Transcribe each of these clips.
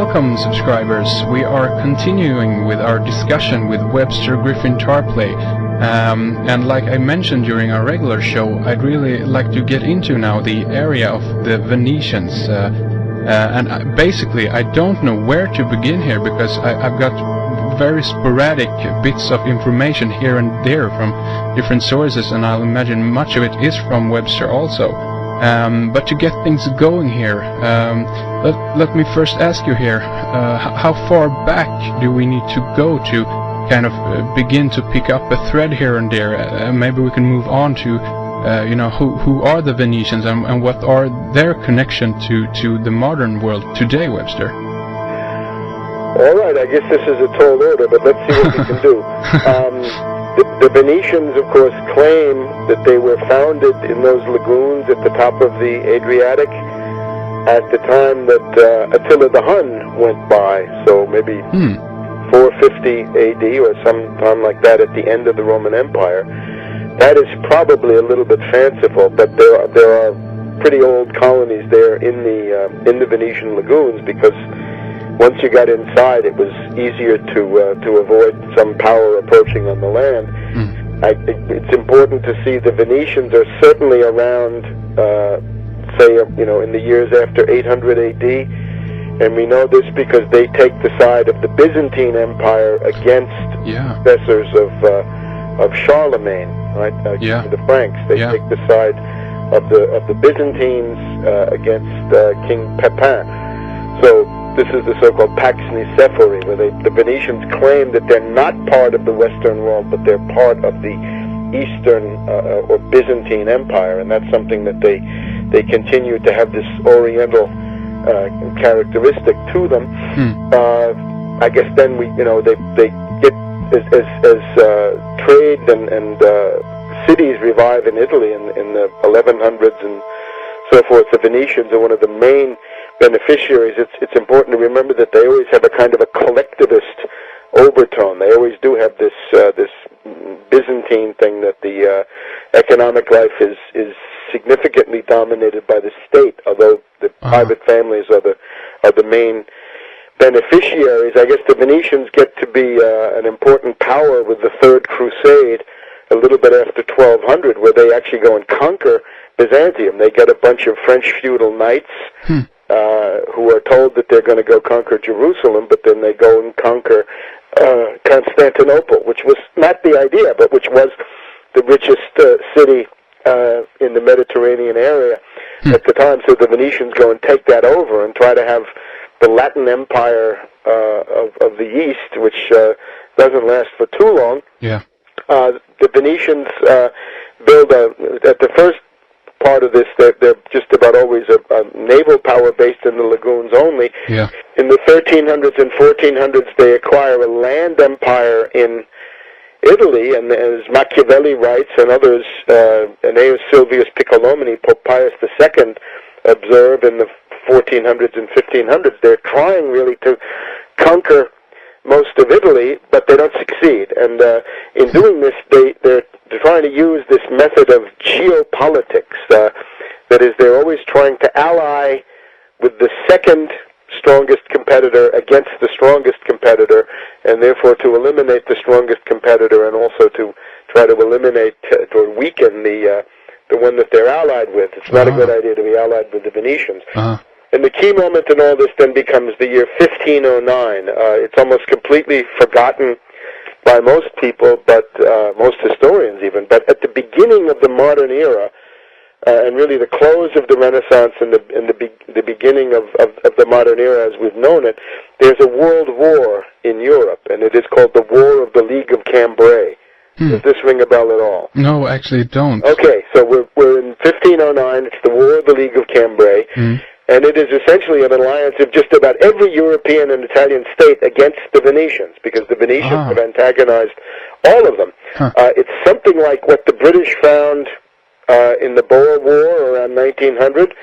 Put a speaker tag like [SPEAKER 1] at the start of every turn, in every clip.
[SPEAKER 1] Welcome, subscribers. We are continuing with our discussion with Webster Griffin Tarpley. And like I mentioned during our regular show, I'd really like to get into now the area of the Venetians. Basically, I don't know where to begin here, because I've got very sporadic bits of information here and there from different sources, and I'll imagine much of it is from Webster also. But to get things going here, let me first ask you here, how far back do we need to go to kind of begin to pick up a thread here and there? Maybe we can move on to, who are the Venetians and what are their connection to the modern world today, Webster?
[SPEAKER 2] All right, I guess this is a tall order, but let's see what we can do. The Venetians, of course, claim that they were founded in those lagoons at the top of the Adriatic at the time that Attila the Hun went by, so maybe 450 AD or sometime like that at the end of the Roman Empire. That is probably a little bit fanciful, but there are pretty old colonies there in the Venetian lagoons, because once you got inside, it was easier to avoid some power approaching on the land. It's important to see the Venetians are certainly around, in the years after 800 AD, and we know this because they take the side of the Byzantine Empire against successors of Charlemagne, right? The Franks. They take the side of the Byzantines against King Pepin. So this is the so-called Pax Nicephori, where the Venetians claim that they're not part of the Western world, but they're part of the Eastern or Byzantine Empire, and that's something that they continue to have this Oriental characteristic to them. I guess then they get as trade and cities revive in Italy in the 1100s and so forth. The Venetians are one of the main beneficiaries. It's important to remember that they always have a kind of a collectivist overtone. They always do have this Byzantine thing that the economic life is significantly dominated by the state, although the private families are the main beneficiaries. I guess the Venetians get to be an important power with the Third Crusade a little bit after 1200, where they actually go and conquer Byzantium. They get a bunch of French feudal knights who are told that they're going to go conquer Jerusalem, but then they go and conquer Constantinople, which was not the idea, but which was the richest city in the Mediterranean area at the time. So the Venetians go and take that over and try to have the Latin Empire of the East, which doesn't last for too long. The Venetians build at the first part of this, they're just about always a naval power based in the lagoons only. In the 1300s and 1400s, they acquire a land empire in Italy, and as Machiavelli writes and others, Aeneas Silvius Piccolomini, Pope Pius II observe in the 1400s and 1500s, they're trying really to conquer most of Italy, but they don't succeed. And in doing this, they're trying to use this method of geopolitics. That is, they're always trying to ally with the second strongest competitor against the strongest competitor, and therefore to eliminate the strongest competitor, and also to try to eliminate or weaken the one that they're allied with. It's not a good idea to be allied with the Venetians. And the key moment in all this then becomes the year 1509. It's almost completely forgotten by most people, but most historians even. But at the beginning of the modern era, and really the close of the Renaissance and the beginning of the modern era as we've known it, there's a world war in Europe, and it is called the War of the League of Cambrai. Does this ring a bell at all?
[SPEAKER 1] No, actually it don't.
[SPEAKER 2] Okay, so we're in 1509. It's the War of the League of Cambrai. And it is essentially an alliance of just about every European and Italian state against the Venetians, because the Venetians have antagonized all of them. It's something like what the British found in the Boer War around 1900,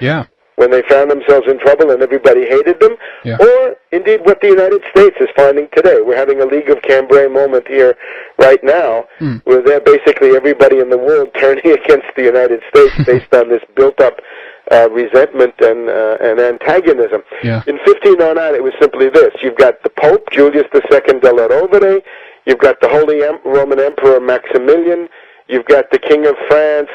[SPEAKER 2] when they found themselves in trouble and everybody hated them, or indeed what the United States is finding today. We're having a League of Cambrai moment here right now, where they're basically everybody in the world turning against the United States based on this built-up resentment and antagonism.
[SPEAKER 1] Yeah.
[SPEAKER 2] In 1509, it was simply this. You've got the Pope, Julius II de la Rovere. You've got the Holy Roman Emperor Maximilian. You've got the King of France.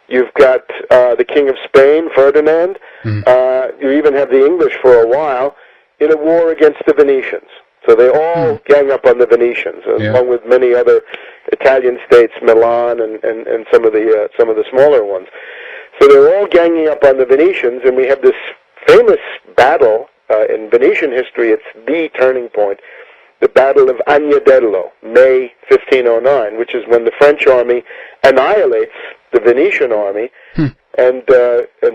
[SPEAKER 2] You've got the King of Spain, Ferdinand. You even have the English for a while in a war against the Venetians. So they all gang up on the Venetians, along with many other Italian states, Milan and some of the smaller ones. So they're all ganging up on the Venetians, and we have this famous battle in Venetian history. It's the turning point, the Battle of Agnadello, May 1509, which is when the French army annihilates the Venetian army and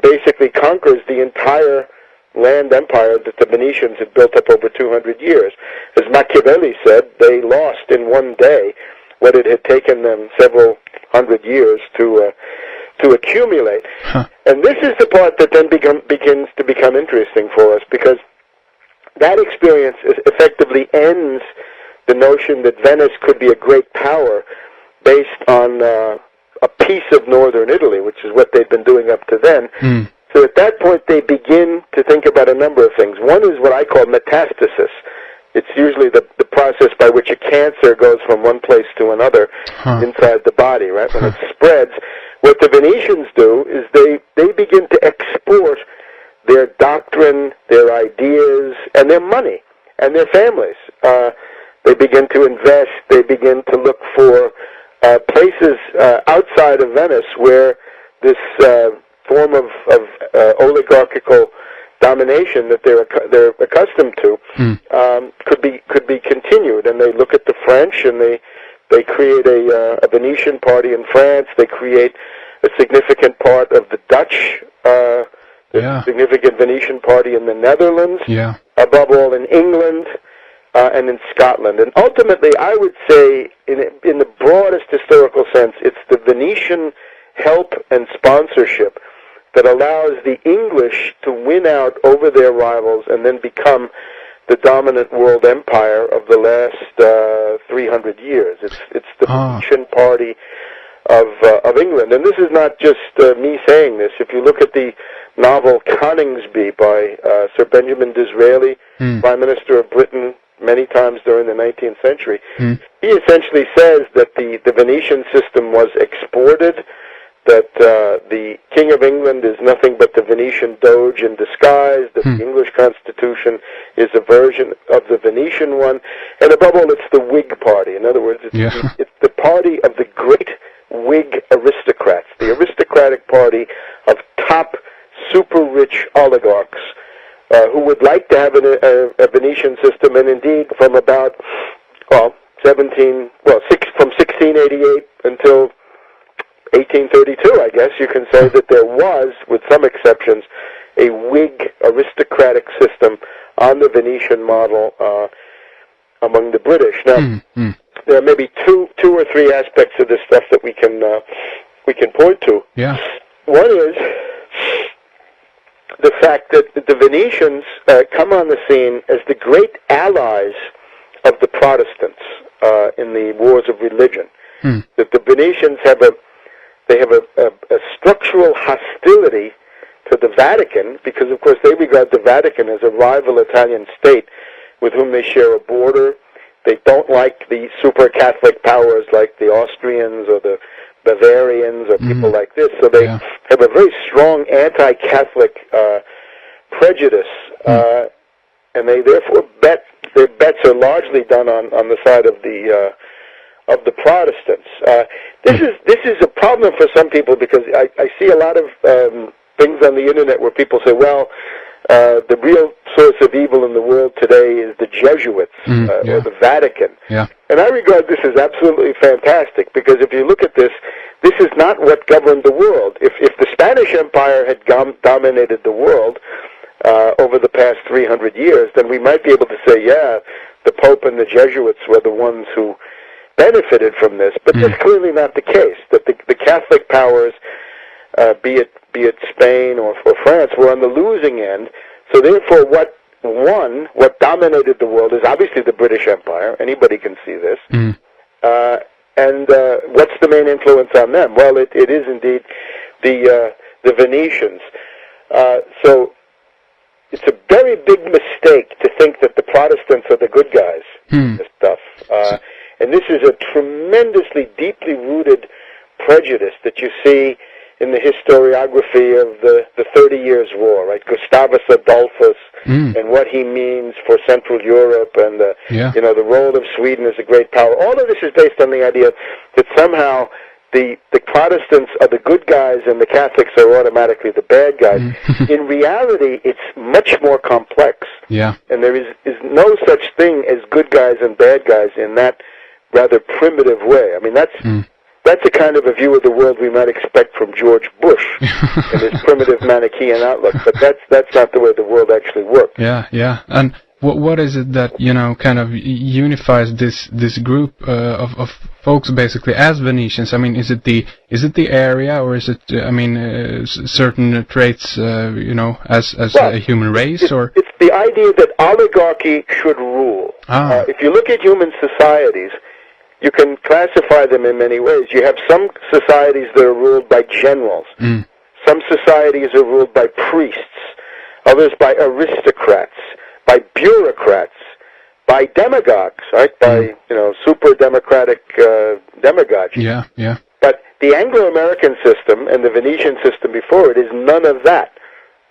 [SPEAKER 2] basically conquers the entire land empire that the Venetians had built up over 200 years. As Machiavelli said, they lost in one day what it had taken them several hundred years to accumulate. And this is the part that then begins to become interesting for us, because that experience effectively ends the notion that Venice could be a great power based on a piece of northern Italy, which is what they'd been doing up to then. So at that point, they begin to think about a number of things. One is what I call metastasis. It's usually the process by which a cancer goes from one place to another inside the body, right? When it spreads, what the Venetians do is they begin to export their doctrine, their ideas, and their money, and their families. They begin to invest. They begin to look for places outside of Venice where this form of oligarchical domination that they're accustomed to could be continued. And they look at the French, and they create a Venetian party in France. They create a significant part of the Dutch, significant Venetian party in the Netherlands. Above all, in England and in Scotland. And ultimately, I would say, in the broadest historical sense, it's the Venetian help and sponsorship that allows the English to win out over their rivals and then become the dominant world empire of the last 300 years. It's the Venetian party of England. And this is not just me saying this. If you look at the novel Coningsby by Sir Benjamin Disraeli, Prime Minister of Britain many times during the 19th century, he essentially says that the Venetian system was exported, that the King of England is nothing but the Venetian Doge in disguise, that the English Constitution is a version of the Venetian one, and above all, it's the Whig party. In other words, it's the party of the great Whig aristocrats, the aristocratic party of top, super-rich oligarchs who would like to have a Venetian system, and indeed from about, from 1688 until 1832, I guess you can say that there was, with some exceptions, a Whig aristocratic system on the Venetian model among the British. Now, there are maybe two or three aspects of this stuff that we can point to. One is the fact that the Venetians come on the scene as the great allies of the Protestants in the wars of religion. That the Venetians have a structural hostility to the Vatican, because of course they regard the Vatican as a rival Italian state with whom they share a border. They don't like the super Catholic powers like the Austrians or the Bavarians or people like this. So they have a very strong anti-Catholic prejudice, and they therefore their bets are largely done on the side of the Protestants. This is a problem for some people, because I see a lot of things on the internet where people say, well, the real source of evil in the world today is the Jesuits or the Vatican. And I regard this as absolutely fantastic, because if you look at this, this is not what governed the world. If the Spanish Empire had dominated the world over the past 300 years, then we might be able to say, the Pope and the Jesuits were the ones who benefited from this. But that's clearly not the case, that the Catholic powers, be it Spain or France, were on the losing end. So therefore, what dominated the world is obviously the British Empire. Anybody can see this. And what's the main influence on them? Well, it is indeed the Venetians. So it's a very big mistake to think that the Protestants are the good guys in this stuff. And this is a tremendously deeply rooted prejudice that you see in the historiography of the 30 Years' War, right? Gustavus Adolphus and what he means for Central Europe and the role of Sweden as a great power. All of this is based on the idea that somehow the Protestants are the good guys and the Catholics are automatically the bad guys. In reality, it's much more complex.
[SPEAKER 1] Yeah.
[SPEAKER 2] And there is no such thing as good guys and bad guys in that rather primitive way. I mean, that's a kind of a view of the world we might expect from George Bush and his primitive Manichaean outlook, but that's not the way the world actually works.
[SPEAKER 1] Yeah, yeah. And what is it that, kind of unifies this group of folks basically as Venetians? I mean, is it the area, or is it certain traits, as a human race, or
[SPEAKER 2] it's the idea that oligarchy should rule. If you look at human societies, you can classify them in many ways. You have some societies that are ruled by generals. Some societies are ruled by priests. Others by aristocrats, by bureaucrats, by demagogues, right? By, super democratic demagogues.
[SPEAKER 1] Yeah, yeah.
[SPEAKER 2] But the Anglo-American system and the Venetian system before it is none of that,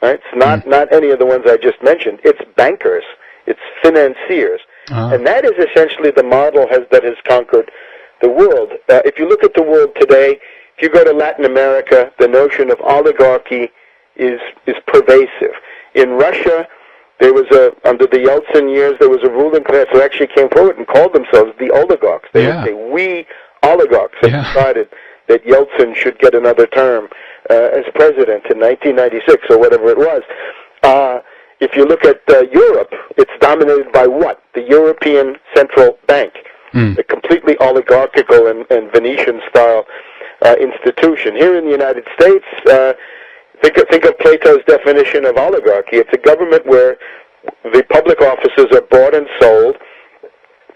[SPEAKER 2] right? It's not any of the ones I just mentioned. It's bankers. It's financiers. And that is essentially the model that has conquered the world. If you look at the world today, if you go to Latin America, the notion of oligarchy is pervasive. In Russia, there was under the Yeltsin years, there was a ruling class who actually came forward and called themselves the oligarchs. They would say, we oligarchs have decided that Yeltsin should get another term as president in 1996 or whatever it was. If you look at Europe, it's dominated by what? The European Central Bank, a completely oligarchical and Venetian-style institution. Here in the United States, think of Plato's definition of oligarchy. It's a government where the public offices are bought and sold,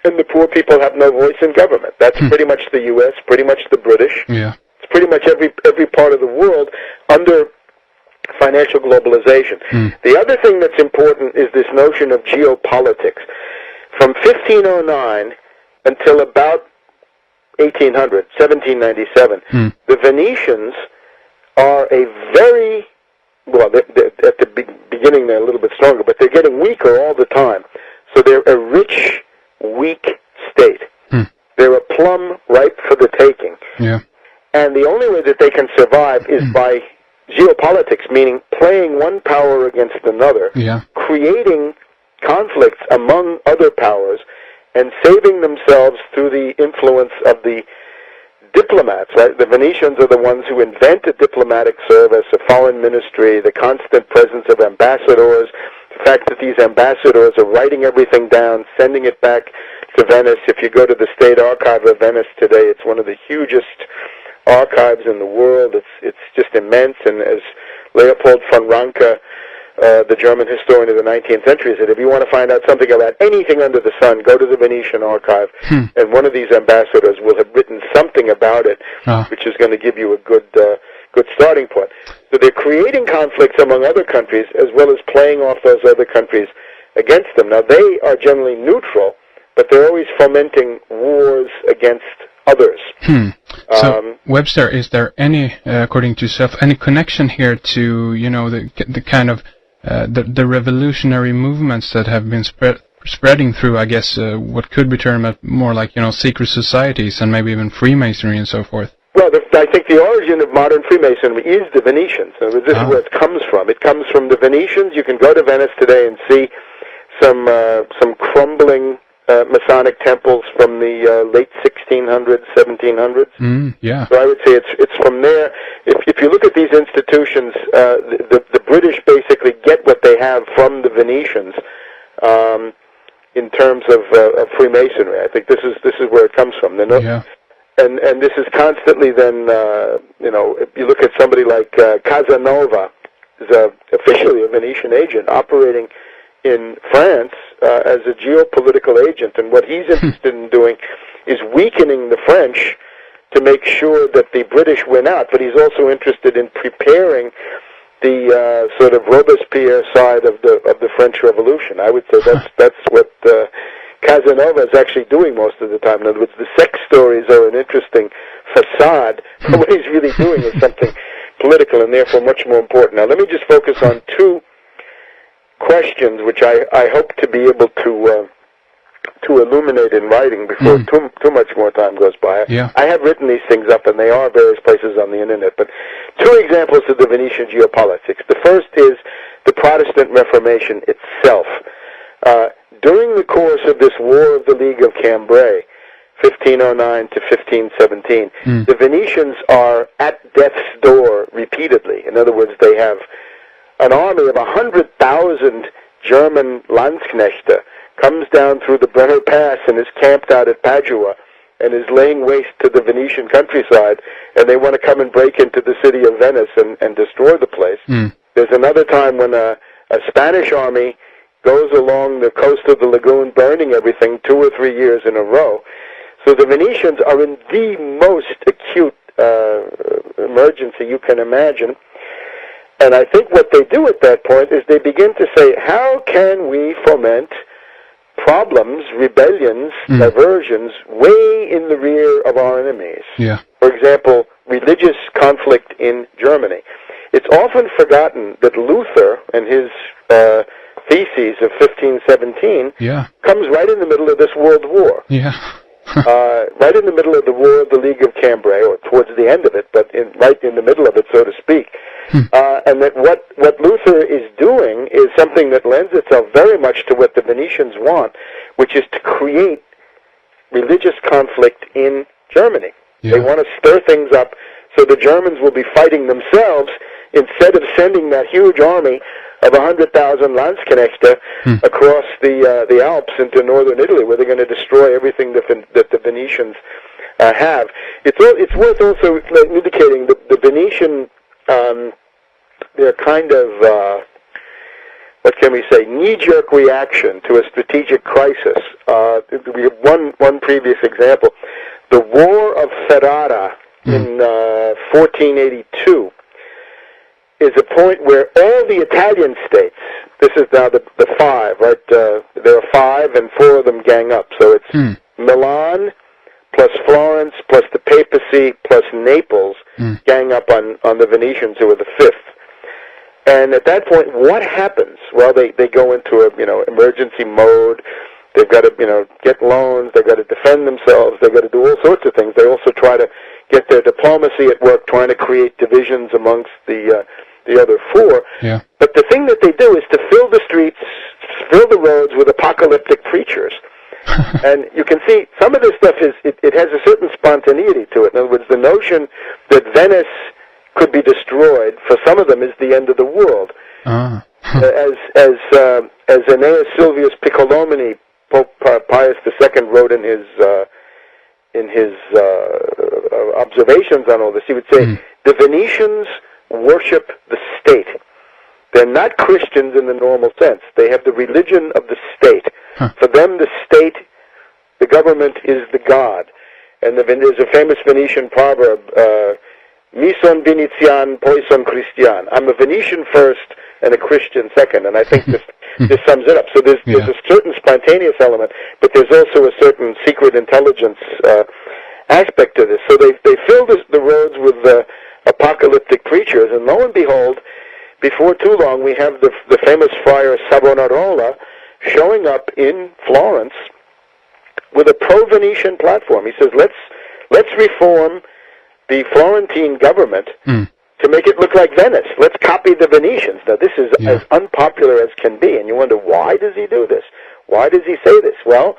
[SPEAKER 2] and the poor people have no voice in government. That's pretty much the U.S., pretty much the British.
[SPEAKER 1] Yeah.
[SPEAKER 2] It's pretty much every part of the world under financial globalization. The other thing that's important is this notion of geopolitics. From 1509 until about 1800, 1797, the Venetians are a very, well, at the beginning they're a little bit stronger, but they're getting weaker all the time. So they're a rich, weak state. They're a plum ripe for the taking.
[SPEAKER 1] Yeah.
[SPEAKER 2] And the only way that they can survive is by geopolitics, meaning playing one power against another, creating conflicts among other powers, and saving themselves through the influence of the diplomats, right? The Venetians are the ones who invent a diplomatic service, a foreign ministry, the constant presence of ambassadors, the fact that these ambassadors are writing everything down, sending it back to Venice. If you go to the State Archive of Venice today, it's one of the hugest archives in the world. It's just immense, and as Leopold von Ranke, the German historian of the 19th century, said, if you want to find out something about anything under the sun, go to the Venetian archive, and one of these ambassadors will have written something about it, which is going to give you a good starting point. So they're creating conflicts among other countries, as well as playing off those other countries against them. Now, they are generally neutral, but they're always fomenting wars against others.
[SPEAKER 1] So, Webster, is there any, according to yourself, any connection here to, the kind of the revolutionary movements that have been spreading through, I guess, what could be termed more like, secret societies and maybe even Freemasonry and so forth?
[SPEAKER 2] Well, I think the origin of modern Freemasonry is the Venetians. This is where it comes from. It comes from the Venetians. You can go to Venice today and see some crumbling Masonic temples from the late 1600s, 1700s.
[SPEAKER 1] Yeah.
[SPEAKER 2] So I would say it's from there. If you look at these institutions, the British basically get what they have from the Venetians in terms of Freemasonry. I think this is where it comes from. And this is constantly then, if you look at somebody like Casanova, is officially a Venetian agent operating in France as a geopolitical agent, and what he's interested in doing is weakening the French to make sure that the British win out, but he's also interested in preparing the sort of Robespierre side of the French Revolution. I would say that's what Casanova is actually doing most of the time. In other words, the sex stories are an interesting facade, but what he's really doing is something political and therefore much more important. Now, let me just focus on two questions which I hope to be able to illuminate in writing before too much more time goes by.
[SPEAKER 1] Yeah.
[SPEAKER 2] I have written these things up, and they are various places on the internet. But two examples of the Venetian geopolitics. The first is the Protestant Reformation itself. During the course of this War of the League of Cambrai, 1509 to 1517, the Venetians are at death's door repeatedly. In other words, they have an army of 100,000 German Landsknechte comes down through the Brenner Pass and is camped out at Padua and is laying waste to the Venetian countryside, and they want to come and break into the city of Venice and destroy the place. There's another time when a Spanish army goes along the coast of the lagoon burning everything 2 or 3 years in a row. So the Venetians are in the most acute emergency you can imagine. And I think what they do at that point is they begin to say, how can we foment problems, rebellions, diversions, way in the rear of our enemies?
[SPEAKER 1] Yeah.
[SPEAKER 2] For example, religious conflict in Germany. It's often forgotten that Luther and his theses of 1517 comes right in the middle of this world war.
[SPEAKER 1] Yeah.
[SPEAKER 2] Right in the middle of the War of the League of Cambrai, or towards the end of it, but right in the middle of it, so to speak. And that what Luther is doing is something that lends itself very much to what the Venetians want, which is to create religious conflict in Germany. Yeah. They want to stir things up so the Germans will be fighting themselves instead of sending that huge army of 100,000 Landsknechte across the Alps into northern Italy, where they're going to destroy everything that the Venetians have. It's worth also indicating the Venetian, their kind of, what can we say, knee-jerk reaction to a strategic crisis. We have one previous example. The War of Ferrara in 1482 is a point where all the Italian states, this is now the five, right? There are 5 and 4 of them gang up. So it's Milan plus Florence plus the papacy plus Naples gang up on the Venetians, who are the 5th. And at that point, what happens? Well, they go into emergency mode. They've got to get loans. They've got to defend themselves. They've got to do all sorts of things. They also try to get their diplomacy at work, trying to create divisions amongst the other 4.
[SPEAKER 1] Yeah.
[SPEAKER 2] But the thing that they do is to fill the streets, fill the roads with apocalyptic preachers. And you can see some of this stuff it has a certain spontaneity to it. In other words, the notion that Venice could be destroyed for some of them is the end of the world. As Aeneas Silvius Piccolomini, Pope Pius II, wrote in his observations on all this, he would say the Venetians worship the state. They're not Christians in the normal sense. They have the religion of the state. For them, the state, the government, is the god. And there's a famous Venetian proverb, mi son Venetian, poi son Christian. I'm a Venetian first and a Christian second. And I think this sums it up. So there's a certain spontaneous element, but there's also a certain secret intelligence aspect to this. So they fill the roads with apocalyptic preachers, and lo and behold, before too long, we have the famous friar Savonarola showing up in Florence with a pro-Venetian platform. He says, let's reform the Florentine government to make it look like Venice. Let's copy the Venetians. Now, this is as unpopular as can be, and you wonder, why does he do this? Why does he say this? Well,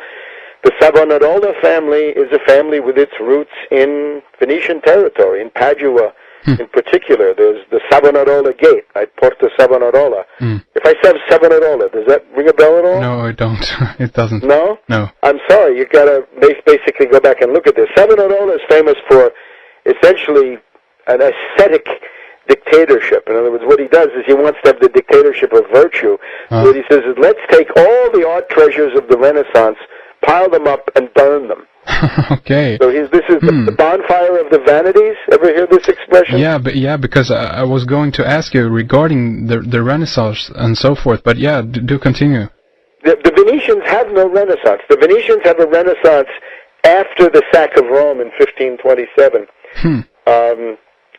[SPEAKER 2] the Savonarola family is a family with its roots in Venetian territory, in Padua in particular. There's the Savonarola Gate, right? Porta Savonarola. If I said Savonarola, does that ring a bell at all?
[SPEAKER 1] No, I don't. It doesn't.
[SPEAKER 2] No?
[SPEAKER 1] No.
[SPEAKER 2] I'm sorry, you've got to basically go back and look at this. Savonarola is famous for essentially an ascetic dictatorship. In other words, what he does is he wants to have the dictatorship of virtue. What he says is, let's take all the art treasures of the Renaissance, pile them up, and burn them.
[SPEAKER 1] Okay.
[SPEAKER 2] So this is the bonfire of the vanities. Ever hear this expression?
[SPEAKER 1] Yeah, because I was going to ask you regarding the Renaissance and so forth, but yeah, do continue.
[SPEAKER 2] The Venetians have no Renaissance. The Venetians have a Renaissance after the sack of Rome in 1527,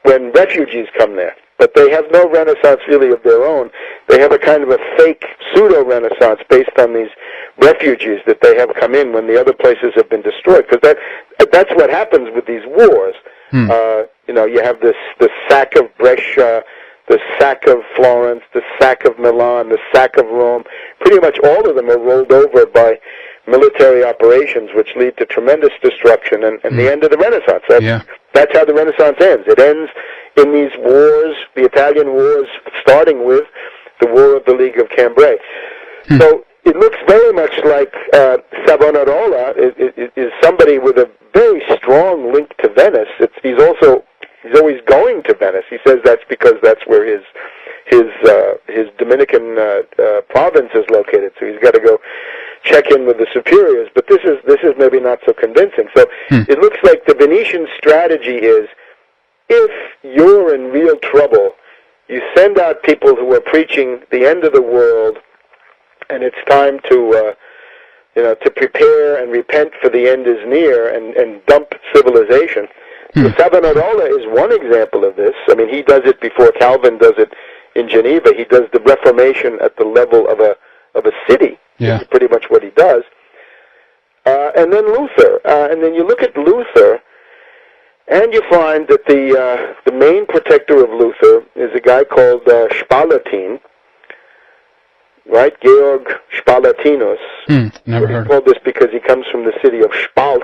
[SPEAKER 2] when refugees come there. But they have no Renaissance really of their own. They have a kind of a fake pseudo-Renaissance based on these refugees that they have come in when the other places have been destroyed. Because that's what happens with these wars. You have the sack of Brescia, the sack of Florence, the sack of Milan, the sack of Rome. Pretty much all of them are rolled over by military operations, which lead to tremendous destruction and the end of the Renaissance. That's how the Renaissance ends. It ends in these wars, the Italian wars, starting with the War of the League of Cambrai. So it looks very much like Savonarola is somebody with a very strong link to Venice. He's always going to Venice. He says that's because that's where his Dominican province is located. So he's got to go check in with the superiors. But this is maybe not so convincing. So it looks like the Venetian strategy is, if you're in real trouble, you send out people who are preaching the end of the world, and it's time to prepare and repent, for the end is near, and dump civilization. So Savonarola is one example of this. I mean, he does it before Calvin does it in Geneva. He does the Reformation at the level of a city. That's pretty much what he does. And then Luther. And then you look at Luther, and you find that the main protector of Luther is a guy called Spalatin, right? Georg Spalatinus.
[SPEAKER 1] Never heard.
[SPEAKER 2] He's called this because he comes from the city of Spalt,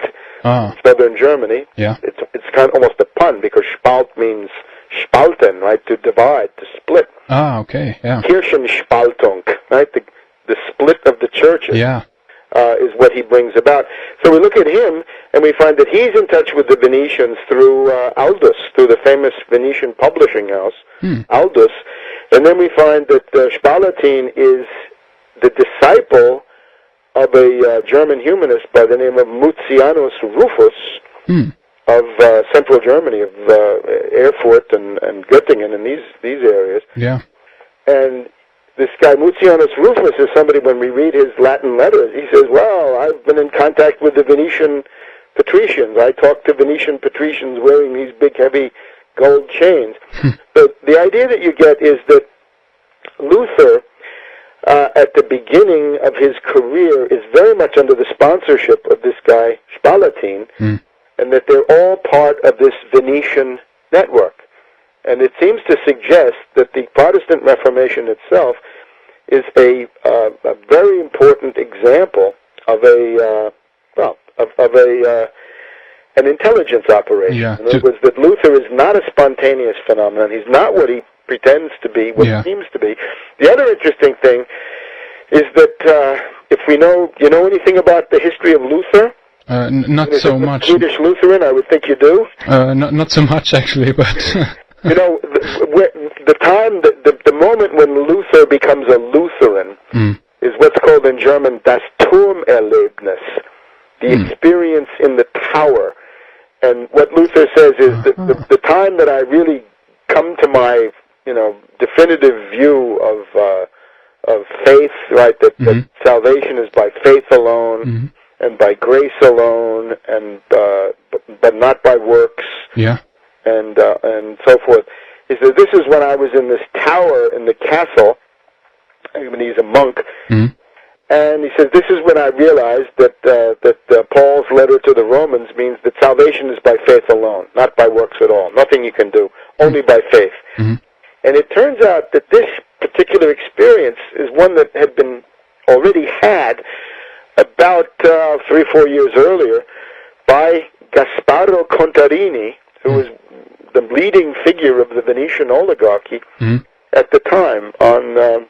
[SPEAKER 2] southern Germany.
[SPEAKER 1] Yeah.
[SPEAKER 2] It's kind of almost a pun, because Spalt means spalten, right? To divide, to split.
[SPEAKER 1] Okay, yeah.
[SPEAKER 2] Kirchenspaltung, right? The split of the churches.
[SPEAKER 1] Yeah.
[SPEAKER 2] Is what he brings about. So we look at him, and we find that he's in touch with the Venetians through Aldus, through the famous Venetian publishing house, Aldus. And then we find that Spalatin is the disciple of a German humanist by the name of Mutianus Rufus of central Germany, of Erfurt and Göttingen and these areas.
[SPEAKER 1] Yeah.
[SPEAKER 2] And this guy, Mutianus Rufus, is somebody, when we read his Latin letters, he says, well, I've been in contact with the Venetian patricians. I talked to Venetian patricians wearing these big, heavy gold chains. So the idea that you get is that Luther, at the beginning of his career, is very much under the sponsorship of this guy, Spalatin, and that they're all part of this Venetian network. And it seems to suggest that the Protestant Reformation itself is a very important example of an intelligence operation.
[SPEAKER 1] Yeah.
[SPEAKER 2] In other words, that Luther is not a spontaneous phenomenon. He's not what he pretends to be, what he seems to be. The other interesting thing is that if you know anything about the history of Luther?
[SPEAKER 1] Not so much.
[SPEAKER 2] Swedish Lutheran, I would think you do.
[SPEAKER 1] Not so much, actually, but...
[SPEAKER 2] the moment when Luther becomes a Lutheran is what's called in German das Turmerlebnis, the experience in the tower. And what Luther says is the time that I really come to my, definitive view of faith, right? That salvation is by faith alone and by grace alone, and but not by works.
[SPEAKER 1] Yeah.
[SPEAKER 2] And so forth. He says, this is when I was in this tower in the castle, when he's a monk, and he says, this is when I realized that Paul's letter to the Romans means that salvation is by faith alone, not by works at all. Nothing you can do, only by faith. And it turns out that this particular experience is one that had been already had about 3 or 4 years earlier by Gasparo Contarini, who was the leading figure of the Venetian oligarchy at the time, on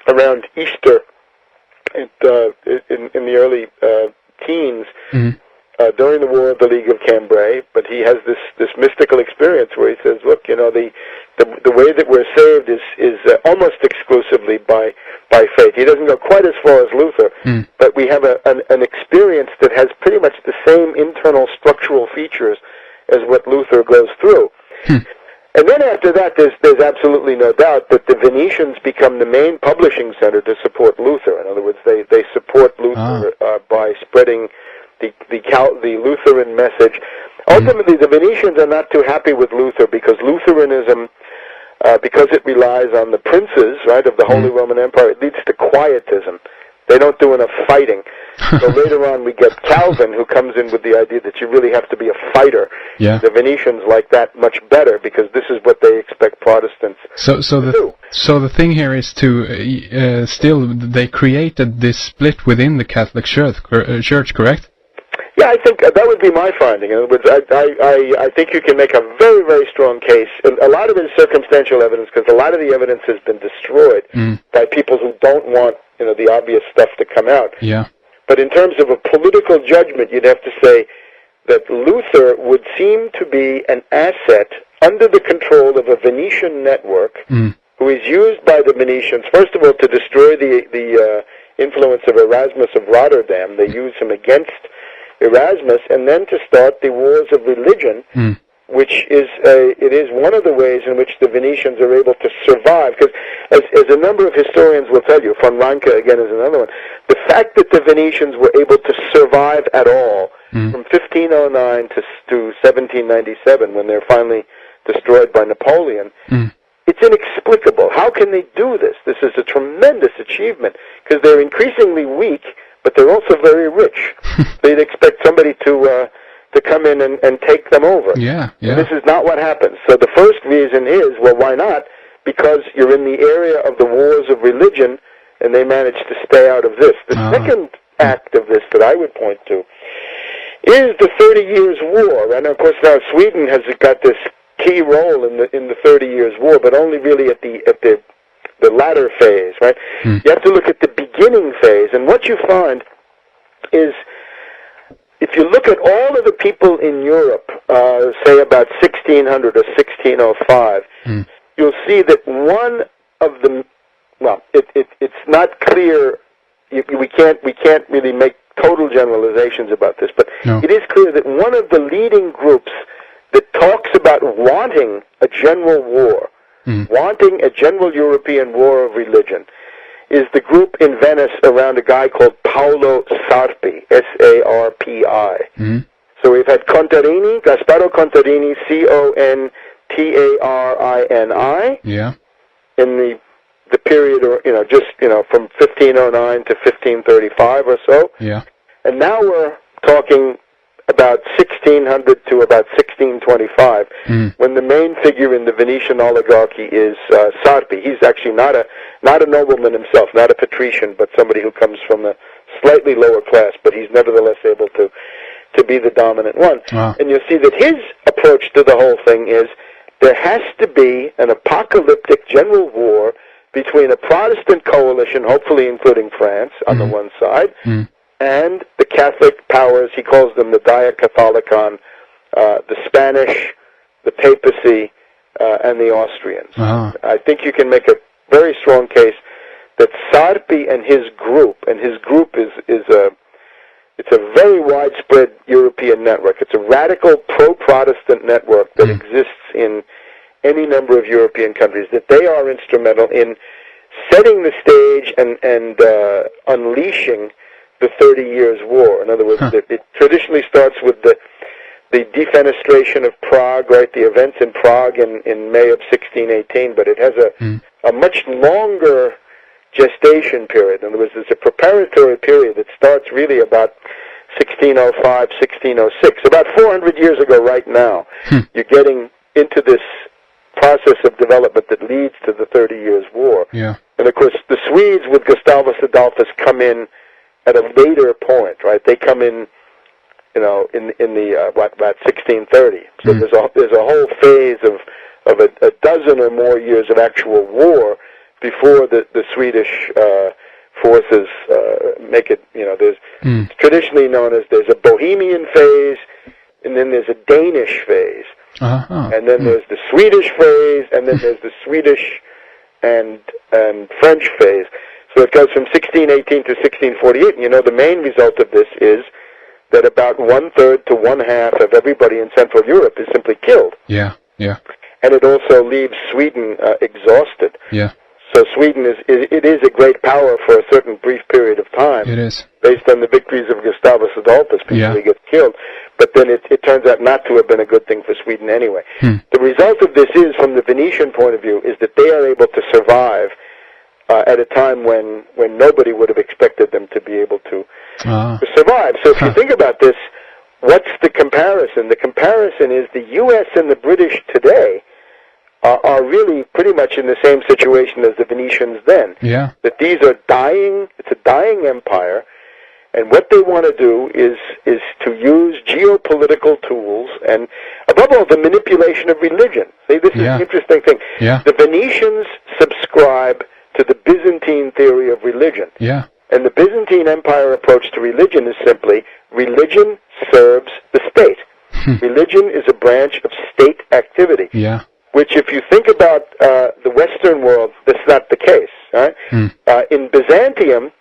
[SPEAKER 2] around Easter in the early teens, during the War of the League of Cambrai. But he has this mystical experience where he says, look, the way that we're saved is almost exclusively by faith. He doesn't go quite as far as Luther, but we have an experience that has pretty much the same internal internal structural features as what Luther goes through. And then after that, there's absolutely no doubt that the Venetians become the main publishing center to support Luther. In other words, they support Luther by spreading the Lutheran message. Ultimately, the Venetians are not too happy with Luther because Lutheranism, because it relies on the princes, right, of the Holy Roman Empire, it leads to quietism. They don't do enough fighting. So later on we get Calvin, who comes in with the idea that you really have to be a fighter.
[SPEAKER 1] Yeah.
[SPEAKER 2] The Venetians like that much better because this is what they expect Protestants to do.
[SPEAKER 1] So the thing here is to still they created this split within the Catholic Church, correct?
[SPEAKER 2] Yeah, I think that would be my finding. In other words, I think you can make a very, very strong case. And a lot of it is circumstantial evidence because a lot of the evidence has been destroyed by people who don't want, the obvious stuff to come out.
[SPEAKER 1] Yeah.
[SPEAKER 2] But in terms of a political judgment, you'd have to say that Luther would seem to be an asset under the control of a Venetian network who is used by the Venetians, first of all, to destroy the influence of Erasmus of Rotterdam. They use him against Erasmus, and then to start the wars of religion, which is one of the ways in which the Venetians are able to survive. Because as a number of historians will tell you, von Ranke again is another one, the fact that the Venetians were able to survive at all from 1509 to 1797, when they're finally destroyed by Napoleon, it's inexplicable. How can they do this? This is a tremendous achievement because they're increasingly weak, but they're also very rich. They'd expect somebody to come in and take them over.
[SPEAKER 1] Yeah.
[SPEAKER 2] And this is not what happens. So the first reason is, well, why not? Because you're in the area of the wars of religion, and they managed to stay out of this. The second act of this that I would point to is the 30 Years' War. And of course now Sweden has got this key role in the 30 Years' War, but only really at the latter phase, right? You have to look at the beginning phase, and what you find is, if you look at all of the people in Europe, say about 1600 or 1605, you'll see that one of them, well, it's not clear, we can't really make total generalizations about this, but it is clear that one of the leading groups that talks about wanting a general war, wanting a general European war of religion, is the group in Venice around a guy called Paolo Sarpi, S-A-R-P-I. So we've had Contarini, Gasparo Contarini, C-O-N-T-A-R-I-N-I, in the period, from 1509 to 1535 or so.
[SPEAKER 1] Yeah.
[SPEAKER 2] And now we're talking about 1600 to about 1625, when the main figure in the Venetian oligarchy is Sarpi. He's actually not a nobleman himself, not a patrician, but somebody who comes from a slightly lower class, but he's nevertheless able to be the dominant one. And you'll see that his approach to the whole thing is there has to be an apocalyptic general war between a Protestant coalition, hopefully including France, on the one side, and the Catholic powers. He calls them the Dia Catholicon, the Spanish, the papacy, and the Austrians. I think you can make a very strong case that Sarpi and his group it's a very widespread European network. It's a radical pro-Protestant network that exists in any number of European countries, that they are instrumental in setting the stage and unleashing the 30 Years' War. In other words, it traditionally starts with the defenestration of Prague, right? The events in Prague in May of 1618, but it has a much longer gestation period. In other words, there's a preparatory period that starts really about 1605, 1606. About 400 years ago right now, you're getting into this process of development that leads to the 30 Years' War.
[SPEAKER 1] Yeah. And
[SPEAKER 2] of course, the Swedes with Gustavus Adolphus come in at a later point, right? They come in, in about 1630. So there's a whole phase of a dozen or more years of actual war before the Swedish forces make it. There's traditionally known as there's a Bohemian phase, and then there's a Danish phase, and then there's the Swedish phase, and then there's the Swedish and French phase. So it goes from 1618 to 1648, and the main result of this is that about 1/3 to 1/2 of everybody in Central Europe is simply killed.
[SPEAKER 1] Yeah, yeah.
[SPEAKER 2] And it also leaves Sweden exhausted.
[SPEAKER 1] Yeah.
[SPEAKER 2] So Sweden is a great power for a certain brief period of time.
[SPEAKER 1] It is.
[SPEAKER 2] Based on the victories of Gustavus Adolphus before he gets killed. But then it turns out not to have been a good thing for Sweden anyway. The result of this is, from the Venetian point of view, is that they are able to survive at a time when nobody would have expected them to be able to survive. So if you think about this, what's the comparison? The comparison is the U.S. and the British today are really pretty much in the same situation as the Venetians then.
[SPEAKER 1] Yeah.
[SPEAKER 2] That these are dying, it's a dying empire, and what they want to do is to use geopolitical tools and, above all, the manipulation of religion. See, this is the interesting thing.
[SPEAKER 1] Yeah.
[SPEAKER 2] The Venetians subscribe to the Byzantine theory of religion.
[SPEAKER 1] Yeah.
[SPEAKER 2] And the Byzantine Empire approach to religion is simply, religion serves the state. Religion is a branch of state activity.
[SPEAKER 1] Yeah.
[SPEAKER 2] Which, if you think about the Western world, that's not the case. Right? In Byzantium,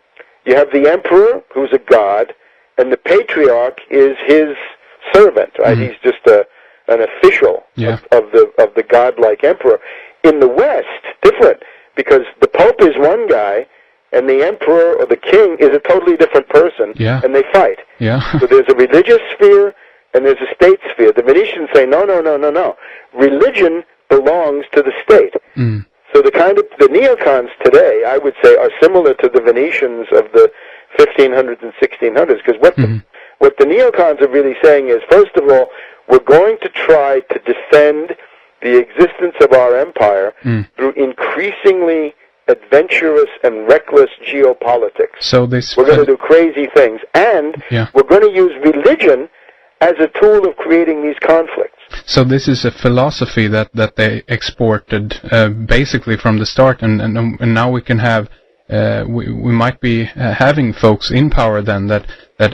[SPEAKER 2] you have the emperor, who's a god, and the patriarch is his servant. Right? He's just an official of the godlike emperor. In the West, different, because the Pope is one guy, and the emperor or the king is a totally different person, and they fight. So there's a religious sphere and there's a state sphere. The Venetians say, no. Religion belongs to the state. So the neocons today, I would say, are similar to the Venetians of the 1500s and 1600s, because what the neocons are really saying is, first of all, we're going to try to defend the existence of our empire through increasingly adventurous and reckless geopolitics.
[SPEAKER 1] So
[SPEAKER 2] we're going to do crazy things, and we're going to use religion as a tool of creating these conflicts.
[SPEAKER 1] So this is a philosophy that they exported basically from the start, and now we can have we might be having folks in power then that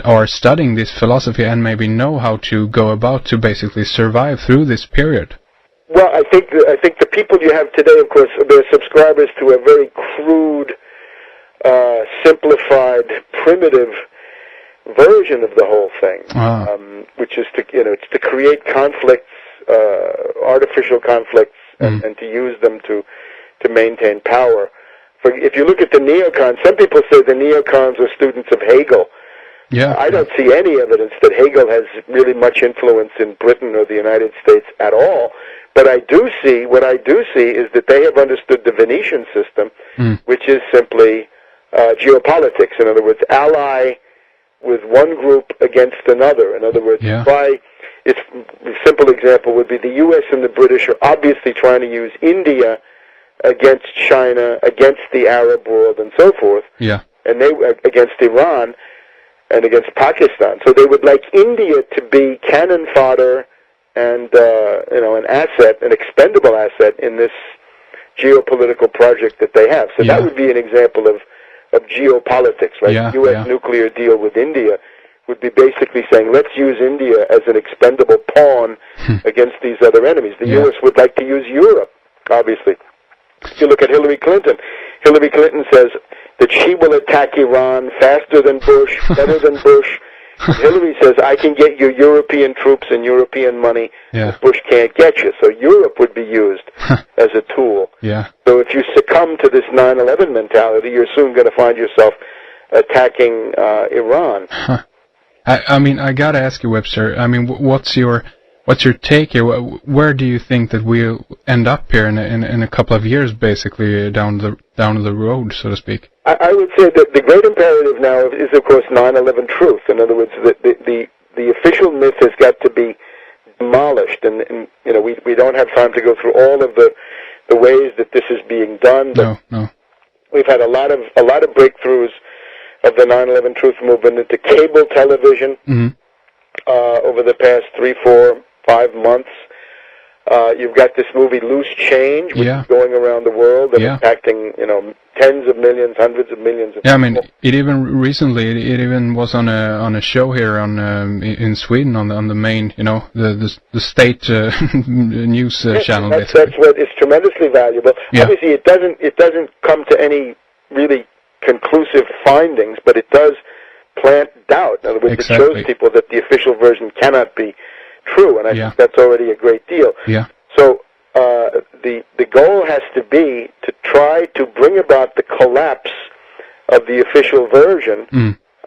[SPEAKER 1] are studying this philosophy and maybe know how to go about to basically survive through this period.
[SPEAKER 2] Well, I think the people you have today, of course, they're subscribers to a very crude, simplified, primitive version of the whole thing, which is to create conflicts, artificial conflicts, and to use them to maintain power. If you look at the neocons, some people say the neocons are students of Hegel. I don't see any evidence that Hegel has really much influence in Britain or the United States at all. But what I do see is that they have understood the Venetian system, which is simply geopolitics. In other words, ally with one group against another. In other words, a simple example would be the U.S. and the British are obviously trying to use India against China, against the Arab world, and so forth, and they against Iran and against Pakistan. So they would like India to be cannon fodder and an asset, an expendable asset in this geopolitical project that they have. So that would be an example of geopolitics, right? The U.S. nuclear deal with India would be basically saying, let's use India as an expendable pawn against these other enemies. The U.S. would like to use Europe, obviously. If you look at Hillary Clinton says that she will attack Iran faster than Bush, better than Bush. Hillary says, I can get you European troops and European money, but Bush can't get you. So Europe would be used as a tool. So if you succumb to this 9/11 mentality, you're soon going to find yourself attacking Iran.
[SPEAKER 1] I mean, I got to ask you, Webster, I mean, what's your take here? Where do you think that we'll end up here in a couple of years, basically, down the road, so to speak?
[SPEAKER 2] I would say that the great imperative now is, of course, 9/11 truth. In other words, the official myth has got to be demolished, and we don't have time to go through all of the ways that this is being done. But
[SPEAKER 1] no.
[SPEAKER 2] We've had a lot of breakthroughs of the 9/11 truth movement into cable television over the past 3, 4, 5 months. You've got this movie Loose Change, which is going around the world and impacting tens of millions, hundreds of millions of people.
[SPEAKER 1] I mean, it even was on a show here in Sweden on the main the state news channel.
[SPEAKER 2] That's what is tremendously valuable. Obviously, it doesn't come to any really conclusive findings, but it does plant doubt. In other words, it shows people that the official version cannot be true, and I think that's already a great deal.
[SPEAKER 1] Yeah.
[SPEAKER 2] So the goal has to be to try to bring about the collapse of the official version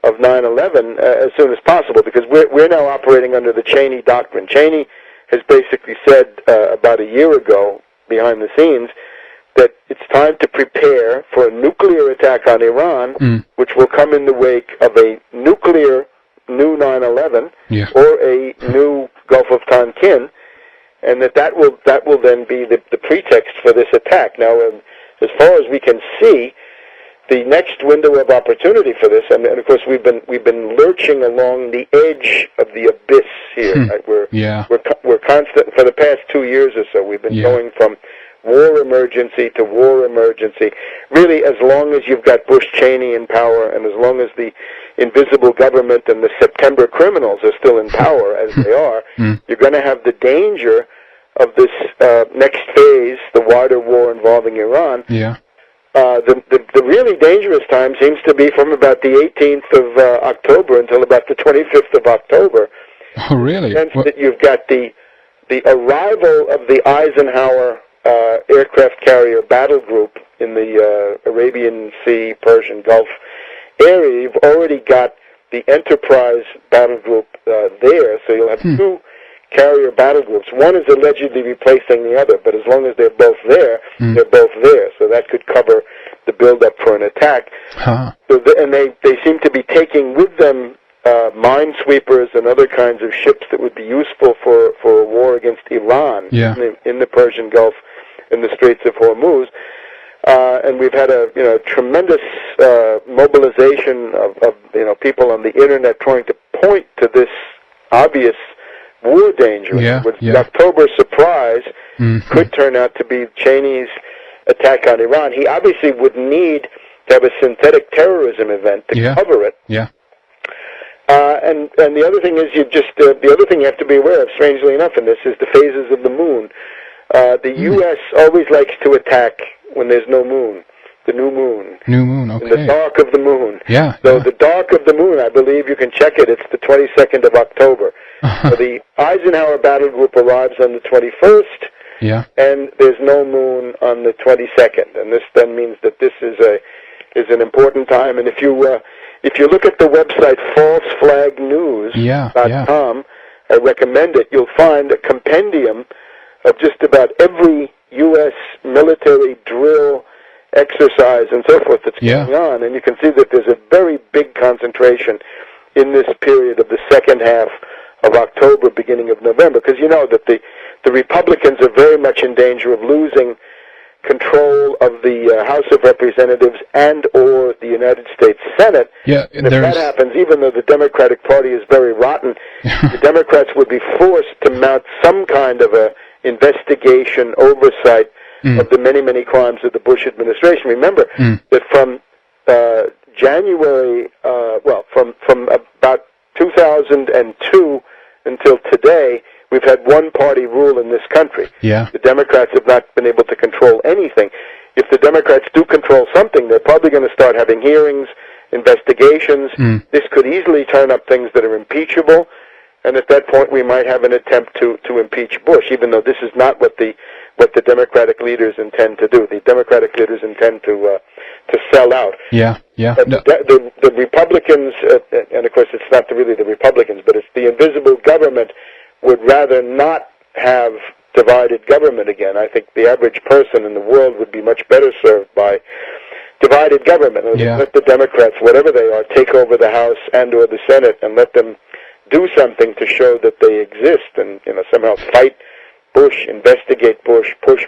[SPEAKER 2] of 9/11 as soon as possible, because we're now operating under the Cheney doctrine. Cheney has basically said about a year ago, behind the scenes, that it's time to prepare for a nuclear attack on Iran, which will come in the wake of a nuclear new 9/11 or a new Gulf of Tonkin, and that will then be the pretext for this attack. Now, as far as we can see, the next window of opportunity for this, and of course we've been lurching along the edge of the abyss here. Right? We're constant for the past 2 years or so. We've been going from war emergency to war emergency. Really, as long as you've got Bush Cheney in power, and as long as the invisible government and the September criminals are still in power, as they are, you're going to have the danger of this next phase, the wider war involving Iran. The really dangerous time seems to be from about the 18th of October until about the 25th of October.
[SPEAKER 1] Oh, really?
[SPEAKER 2] In the sense that you've got the arrival of the Eisenhower aircraft carrier battle group in the Arabian Sea, Persian Gulf area. You've already got the Enterprise battle group there, so you'll have two carrier battle groups. One is allegedly replacing the other, but as long as they're both there, they're both there. So that could cover the build-up for an attack. So and they seem to be taking with them minesweepers and other kinds of ships that would be useful for a war against Iran in the Persian Gulf and the Straits of Hormuz. And we've had a tremendous mobilization of people on the internet trying to point to this obvious war danger. The October surprise could turn out to be Cheney's attack on Iran. He obviously would need to have a synthetic terrorism event to cover it. And the other thing is the other thing you have to be aware of, strangely enough, in this is the phases of the moon. The U.S. always likes to attack when there's no moon, the new moon.
[SPEAKER 1] New moon, okay.
[SPEAKER 2] In the dark of the moon.
[SPEAKER 1] So
[SPEAKER 2] the dark of the moon, I believe you can check it, it's the 22nd of October. So the Eisenhower battle group arrives on the 21st, and there's no moon on the 22nd. And this then means that this is an important time. And if you look at the website falseflagnews.com, I recommend it, you'll find a compendium of just about every U.S. military drill, exercise, and so forth that's going on. And you can see that there's a very big concentration in this period of the second half of October, beginning of November, because you know that the Republicans are very much in danger of losing control of the House of Representatives and or the United States Senate. And if that happens, even though the Democratic Party is very rotten, the Democrats would be forced to mount some kind of a investigation, oversight of the many, many crimes of the Bush administration. Remember that from January, from about 2002 until today, we've had one-party rule in this country. The Democrats have not been able to control anything. If the Democrats do control something, they're probably going to start having hearings, investigations. This could easily turn up things that are impeachable, and at that point we might have an attempt to impeach Bush, even though this is not what the Democratic leaders intend to do. The Democratic leaders intend to sell out. But the Republicans, and of course it's not really the Republicans, but it's the invisible government, would rather not have divided government again. I think the average person in the world would be much better served by divided government. Let the Democrats, whatever they are, take over the House and or the Senate, and let them do something to show that they exist, and somehow fight Bush, investigate Bush, put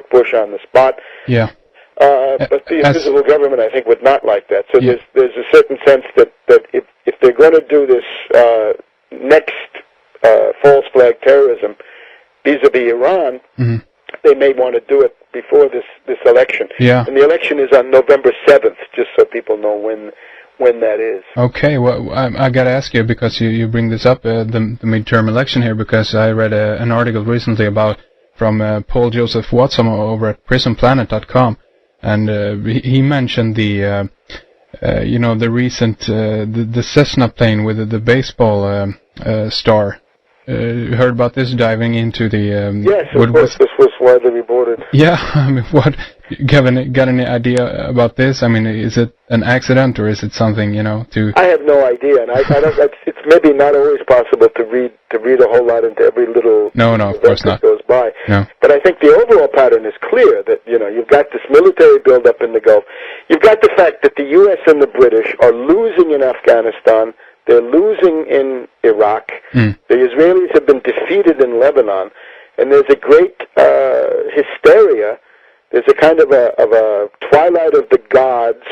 [SPEAKER 2] Bush on the spot. But the invisible government, I think, would not like that. So there's a certain sense that if they're going to do this next false flag terrorism vis-a-vis Iran, they may want to do it before this election. And the election is on November 7th, just so people know when that is. Okay,
[SPEAKER 1] well, I got to ask you, because you bring this up, the midterm election here, because I read an article recently from Paul Joseph Watson over at prisonplanet.com, and he mentioned the the recent the Cessna plane with the baseball star. You heard about this diving into the...
[SPEAKER 2] yes, of course, this was widely reported.
[SPEAKER 1] Yeah, I mean, what... Got any idea about this? I mean, is it an accident or is it something, to...
[SPEAKER 2] I have no idea, and I don't... It's maybe not always possible to read a whole lot into every little...
[SPEAKER 1] No, of course not.
[SPEAKER 2] That goes by.
[SPEAKER 1] No.
[SPEAKER 2] But I think the overall pattern is clear that, you've got this military buildup in the Gulf. You've got the fact that the U.S. and the British are losing in Afghanistan. They're losing in Iraq. The Israelis have been defeated in Lebanon. And there's a great hysteria. There's a kind of a twilight of the gods,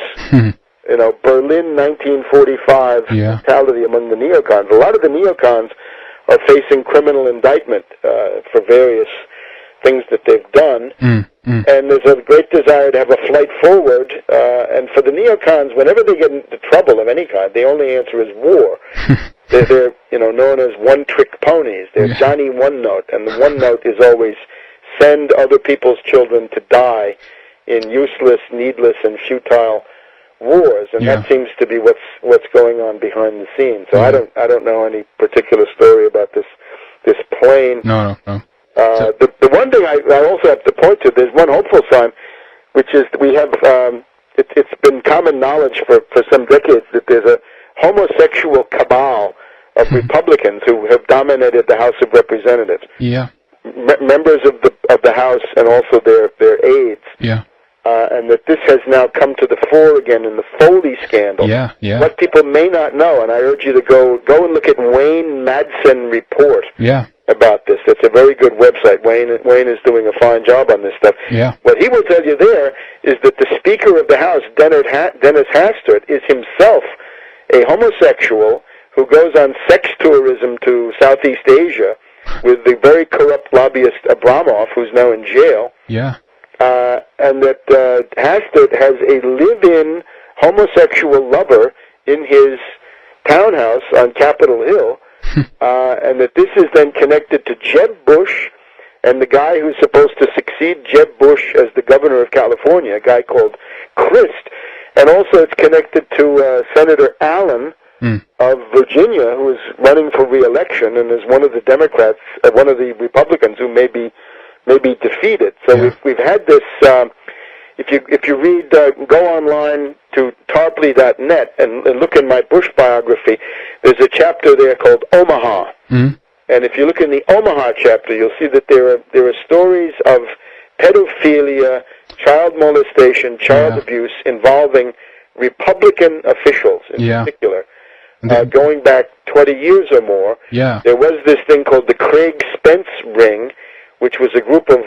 [SPEAKER 2] Berlin 1945 mentality among the neocons. A lot of the neocons are facing criminal indictment for various things that they've done. And there's a great desire to have a flight forward. And for the neocons, whenever they get into trouble of any kind, the only answer is war. They're known as one-trick ponies. They're Johnny One Note. And the one note is always send other people's children to die in useless, needless, and futile wars, and that seems to be what's going on behind the scenes. So I don't know any particular story about this plane.
[SPEAKER 1] No.
[SPEAKER 2] The one thing I also have to point to, there's one hopeful sign, which is that we have. It's been common knowledge for some decades that there's a homosexual cabal of Republicans who have dominated the House of Representatives.
[SPEAKER 1] Yeah.
[SPEAKER 2] Members of the House and also their aides.
[SPEAKER 1] Yeah.
[SPEAKER 2] And that this has now come to the fore again in the Foley scandal.
[SPEAKER 1] Yeah.
[SPEAKER 2] What people may not know, and I urge you to go and look at Wayne Madsen report. About this. It's a very good website. Wayne is doing a fine job on this stuff.
[SPEAKER 1] Yeah.
[SPEAKER 2] What he will tell you there is that the Speaker of the House, Dennis Hastert, is himself a homosexual who goes on sex tourism to Southeast Asia with the very corrupt lobbyist Abramov, who's now in jail.
[SPEAKER 1] Yeah.
[SPEAKER 2] And that Hastert has a live-in homosexual lover in his townhouse on Capitol Hill, and that this is then connected to Jeb Bush and the guy who's supposed to succeed Jeb Bush as the governor of California, a guy called Christ. And also it's connected to Senator Allen of Virginia, who is running for re-election and is one of the Democrats, one of the Republicans who may be defeated. So we've had this. If you read, go online to tarpley.net and look in my Bush biography. There's a chapter there called Omaha, and if you look in the Omaha chapter, you'll see that there are stories of pedophilia, child molestation, child abuse involving Republican officials in particular. Going back 20 years or more, there was this thing called the Craig Spence Ring, which was a group of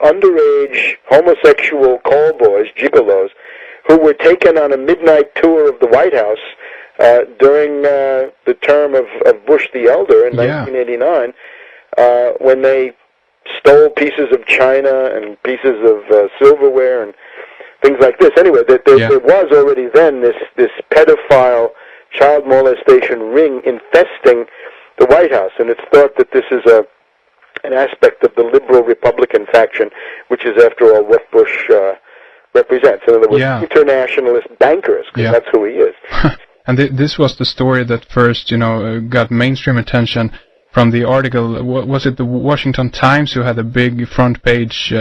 [SPEAKER 2] underage homosexual call boys, gigolos, who were taken on a midnight tour of the White House during the term of Bush the Elder in 1989, when they stole pieces of china and pieces of silverware and things like this. Anyway, there was already then this pedophile child molestation ring infesting the White House, and it's thought that this is an aspect of the liberal Republican faction, which is, after all, what Bush represents. In other words, internationalist bankers, because that's who he is.
[SPEAKER 1] And this was the story that first, got mainstream attention from the article. Was it the Washington Times who had a big front page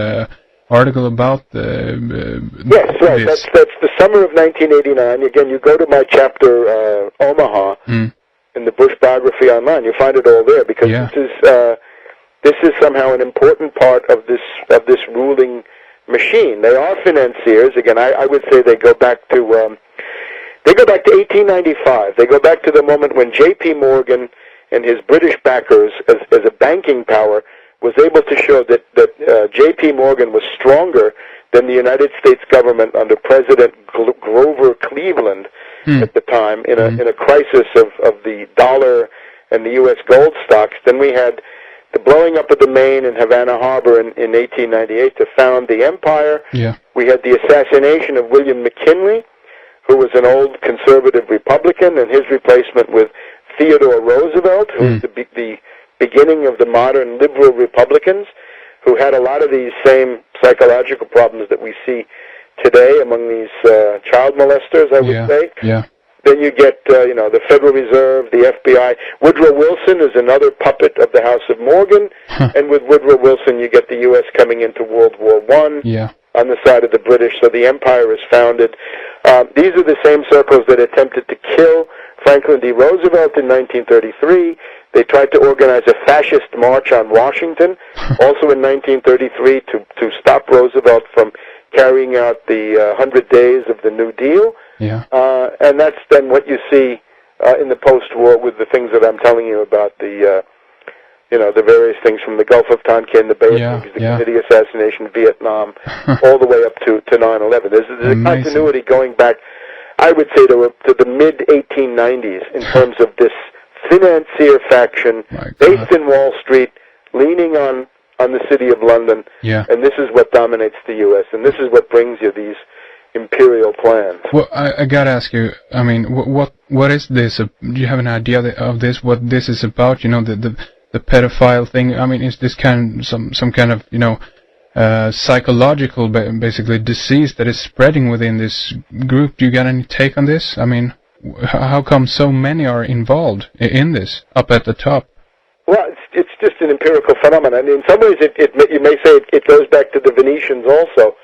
[SPEAKER 1] article about
[SPEAKER 2] yes, right.
[SPEAKER 1] this?
[SPEAKER 2] That's the summer of 1989. Again, you go to my chapter, Omaha, in the Bush biography online. You find it all there, because this is somehow an important part of this ruling machine. They are financiers. Again, I would say they go back to 1895. They go back to the moment when J.P. Morgan and his British backers, as a banking power, was able to show that J.P. Morgan was stronger than the United States government under President Grover Cleveland at the time in a crisis of the dollar and the U.S. gold stocks. Then we had the blowing up of the Maine in Havana Harbor in 1898 to found the empire. We had the assassination of William McKinley, who was an old conservative Republican, and his replacement with Theodore Roosevelt, who was the beginning of the modern liberal Republicans, who had a lot of these same psychological problems that we see today among these child molesters, I would say.
[SPEAKER 1] Yeah.
[SPEAKER 2] Then you get, the Federal Reserve, the FBI. Woodrow Wilson is another puppet of the House of Morgan, and with Woodrow Wilson, you get the U.S. coming into World War I on the side of the British. So the empire is founded. These are the same circles that attempted to kill Franklin D. Roosevelt in 1933. They tried to organize a fascist march on Washington, also in 1933, to stop Roosevelt from carrying out the 100 days of the New Deal.
[SPEAKER 1] Yeah.
[SPEAKER 2] And that's then what you see in the post-war with the things that I'm telling you about, the various things from the Gulf of Tonkin, the Bay of Pigs, the Kennedy assassination, Vietnam, all the way up to 9/11. There's a continuity going back, I would say, to the mid-1890s in terms of this financier faction based in Wall Street, leaning on the City of London, and this is what dominates the U.S., and this is what brings you these imperial plans.
[SPEAKER 1] Well, I gotta ask you, I mean, what is this? Do you have an idea of this, what this is about, the pedophile thing? I mean, is this some kind of, psychological, basically, disease that is spreading within this group? Do you got any take on this? I mean, how come so many are involved in this, up at the top?
[SPEAKER 2] Well, it's just an empirical phenomenon. And in some ways, you may say it goes back to the Venetians also.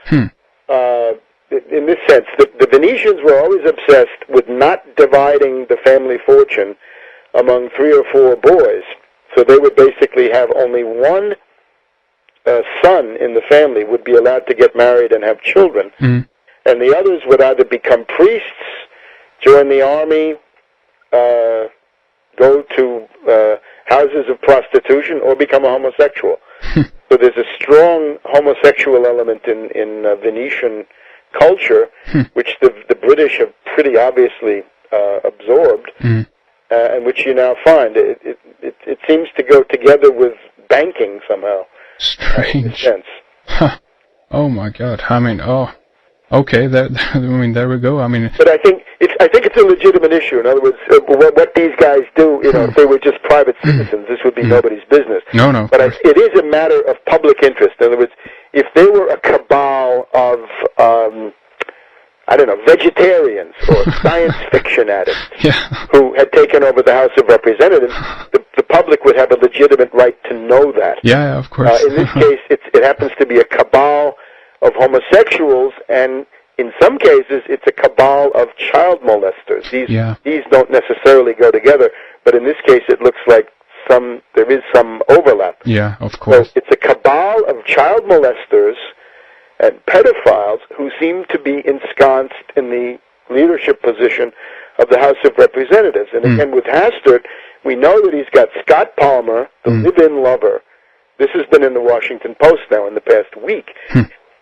[SPEAKER 2] In this sense, the Venetians were always obsessed with not dividing the family fortune among 3 or 4 boys. So they would basically have only one son in the family would be allowed to get married and have children. And the others would either become priests, join the army, go to houses of prostitution, or become a homosexual. So there's a strong homosexual element in Venetian culture, which the British have pretty obviously absorbed, and which you now find. It seems to go together with banking somehow.
[SPEAKER 1] Strange.
[SPEAKER 2] In a sense.
[SPEAKER 1] Oh my God! I mean, okay. There we go. I mean,
[SPEAKER 2] but I think it's a legitimate issue. In other words, what these guys do, if they were just private citizens, this would be nobody's business.
[SPEAKER 1] No.
[SPEAKER 2] But it is a matter of public interest. In other words, if they were a cabal of, vegetarians or science fiction addicts who had taken over the House of Representatives, the public would have a legitimate right to know that.
[SPEAKER 1] Yeah, of course.
[SPEAKER 2] In this case, it happens to be a cabal of homosexuals, and in some cases, it's a cabal of child molesters. These don't necessarily go together, but in this case, it looks like there is some overlap.
[SPEAKER 1] Yeah, of course.
[SPEAKER 2] So it's a cabal of child molesters and pedophiles who seem to be ensconced in the leadership position of the House of Representatives. And again, with Hastert, we know that he's got Scott Palmer, the live-in lover. This has been in the Washington Post now in the past week.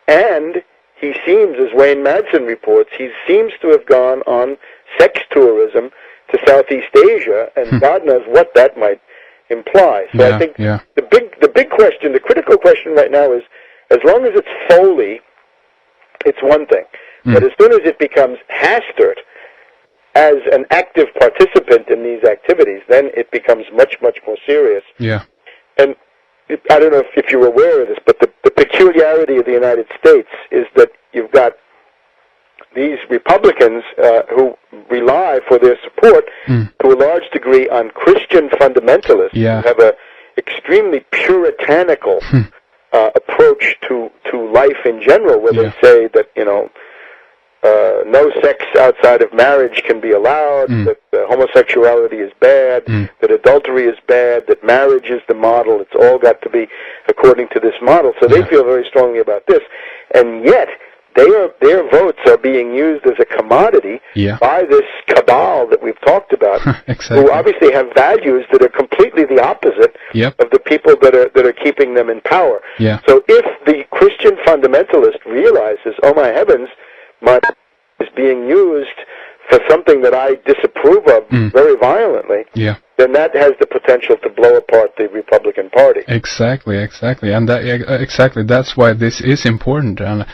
[SPEAKER 2] And he seems, as Wayne Madsen reports, he seems to have gone on sex tourism to Southeast Asia, and God knows what that might imply. So I think the big question, the critical question right now is, as long as it's Foley, it's one thing. But as soon as it becomes Hastert as an active participant in these activities, then it becomes much, much more serious.
[SPEAKER 1] Yeah.
[SPEAKER 2] And I don't know if you're aware of this, but the peculiarity of the United States is that you've got these Republicans who rely for their support to a large degree on Christian fundamentalists who have an extremely puritanical approach to life in general, where they say that, no sex outside of marriage can be allowed, that homosexuality is bad, that adultery is bad, that marriage is the model, it's all got to be according to this model. So they feel very strongly about this, and yet their votes are being used as a commodity by this cabal that we've talked about, who obviously have values that are completely the opposite of the people that are keeping them in power. So if the Christian fundamentalist realizes, oh my heavens, my is being used for something that I disapprove of very violently, then that has the potential to blow apart the Republican Party.
[SPEAKER 1] Exactly, and that's why this is important. And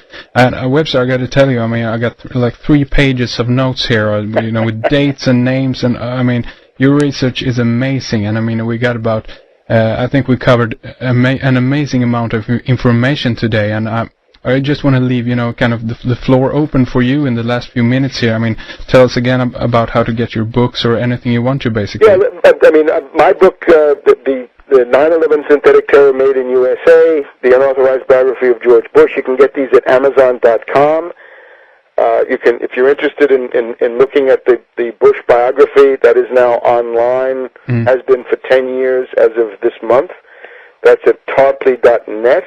[SPEAKER 1] Webster, I got to tell you, I mean, I got like 3 pages of notes here, with dates and names, and I mean, your research is amazing. And I mean, we got about, I think we covered an amazing amount of information today, and I just want to leave, kind of the floor open for you in the last few minutes here. I mean, tell us again about how to get your books or anything you want to, basically.
[SPEAKER 2] Yeah, I mean, my book, the 9/11 Synthetic Terror Made in USA, the unauthorized biography of George Bush. You can get these at Amazon.com. You can, if you're interested in looking at the Bush biography, that is now online, has been for 10 years as of this month. That's at tarpley.net.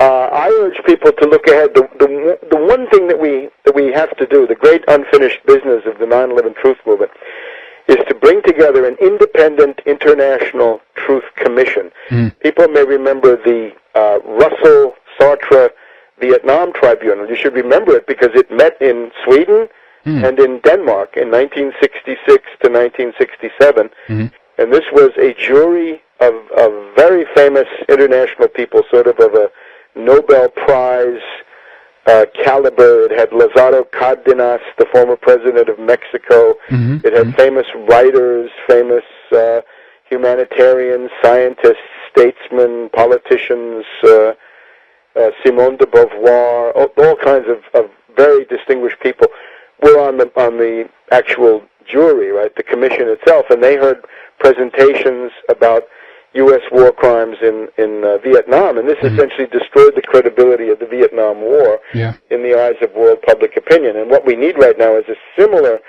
[SPEAKER 2] I urge people to look ahead. The one thing that we have to do, the great unfinished business of the 9/11 Truth Movement, is to bring together an independent international truth commission. People may remember the Russell-Sartre Vietnam Tribunal. You should remember it because it met in Sweden and in Denmark in 1966 to 1967. And this was a jury of very famous international people, sort of a Nobel Prize caliber. It had Lázaro Cárdenas, the former president of Mexico. It had famous writers, famous humanitarians, scientists, statesmen, politicians, Simone de Beauvoir, all kinds of very distinguished people were on the actual jury, right, the commission itself, and they heard presentations about U.S. war crimes in Vietnam, and this essentially destroyed the credibility of the Vietnam War in the eyes of world public opinion. And what we need right now is a similar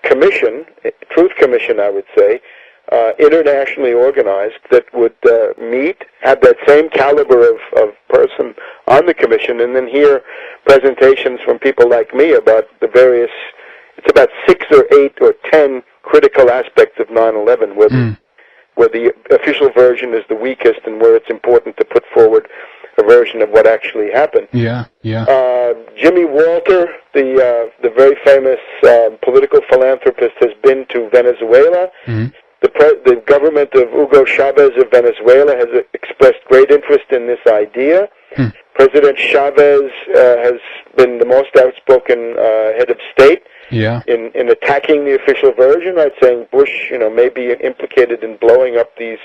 [SPEAKER 2] commission, truth commission, I would say, internationally organized, that would meet, have that same caliber of person on the commission, and then hear presentations from people like me about the various, it's about 6 or 8 or 10 critical aspects of 9/11, where the official version is the weakest and where it's important to put forward a version of what actually happened. Jimmy Walter, the very famous political philanthropist, has been to Venezuela. The government of Hugo Chavez of Venezuela has expressed great interest in this idea. President Chavez has been the most outspoken head of state in attacking the official version, right, saying Bush, may be implicated in blowing up these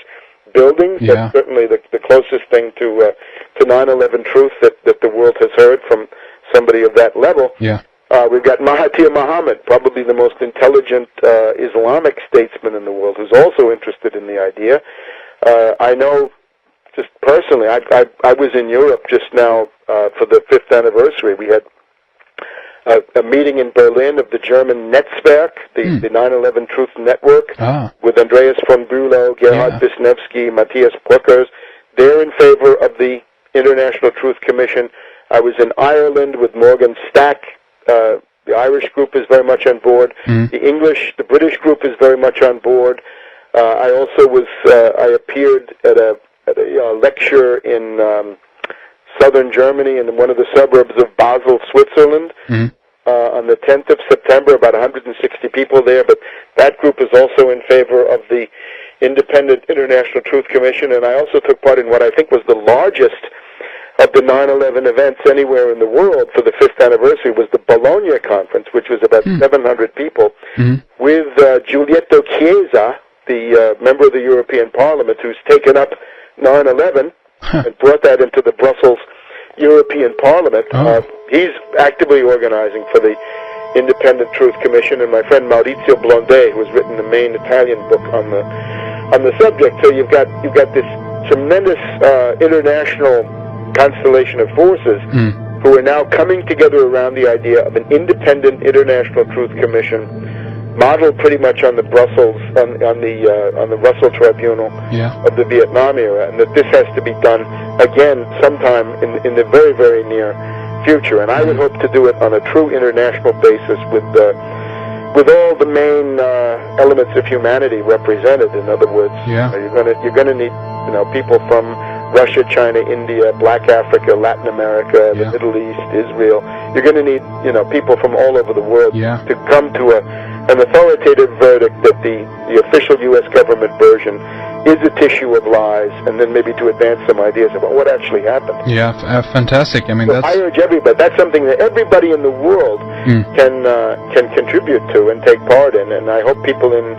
[SPEAKER 2] buildings. That's certainly the closest thing to 9/11 truth that the world has heard from somebody of that level. We've got Mahathir Mohamad, probably the most intelligent Islamic statesman in the world, who's also interested in the idea. I know, just personally, I was in Europe just now for the 5th anniversary. We had a meeting in Berlin of the German Netzwerk, the 9/11 Truth Network, with Andreas von Bülow, Gerhard Wisniewski, Matthias Brückers. They're in favor of the International Truth Commission. I was in Ireland with Morgan Stack. The Irish group is very much on board. The British group is very much on board. I also I appeared at a lecture in southern Germany in one of the suburbs of Basel, Switzerland, on the 10th of September, about 160 people there, but that group is also in favor of the Independent International Truth Commission, and I also took part in what I think was the largest of the 9/11 events anywhere in the world for the 5th anniversary, was the Bologna Conference, which was about 700 people, with Giulietto Chiesa, the member of the European Parliament, who's taken up 9/11 and brought that into the Brussels European Parliament. He's actively organizing for the Independent Truth Commission, and my friend Maurizio Blondet, who has written the main Italian book on the subject. So you've got this tremendous international constellation of forces who are now coming together around the idea of an independent international truth commission, modeled pretty much on the on the Russell Tribunal of the Vietnam era, and that this has to be done again sometime in the very, very near future. And I would hope to do it on a true international basis with all the main elements of humanity represented. In other words, you're going to need people from Russia, China, India, Black Africa, Latin America, the Middle East, Israel. You're going to need people from all over the world to come to an authoritative verdict that the official U.S. government version is a tissue of lies, and then maybe to advance some ideas about what actually happened.
[SPEAKER 1] Fantastic. I mean,
[SPEAKER 2] so I urge everybody. That's something that everybody in the world can contribute to and take part in. And I hope people in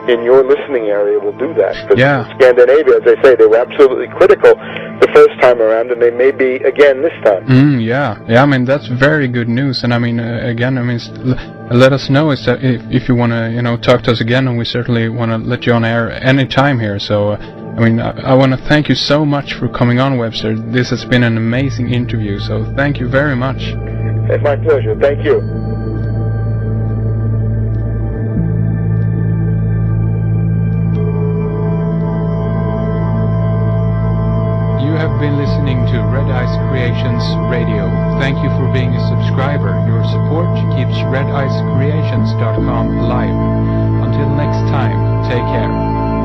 [SPEAKER 2] in your listening area will do that. Because
[SPEAKER 1] yeah.
[SPEAKER 2] Scandinavia, as I say, they were absolutely critical the first time around, and they may be again this time.
[SPEAKER 1] Yeah. I mean, that's very good news. And I mean, again, I mean, let us know if you want to, talk to us again, and we certainly want to let you on air any time here. So, I mean, I want to thank you so much for coming on, Webster. This has been an amazing interview. So, thank you very much.
[SPEAKER 2] It's my pleasure. Thank you.
[SPEAKER 1] You have been listening to Red Ice Creations Radio. Thank you for being a subscriber. Your support keeps redicecreations.com alive. Until next time, take care.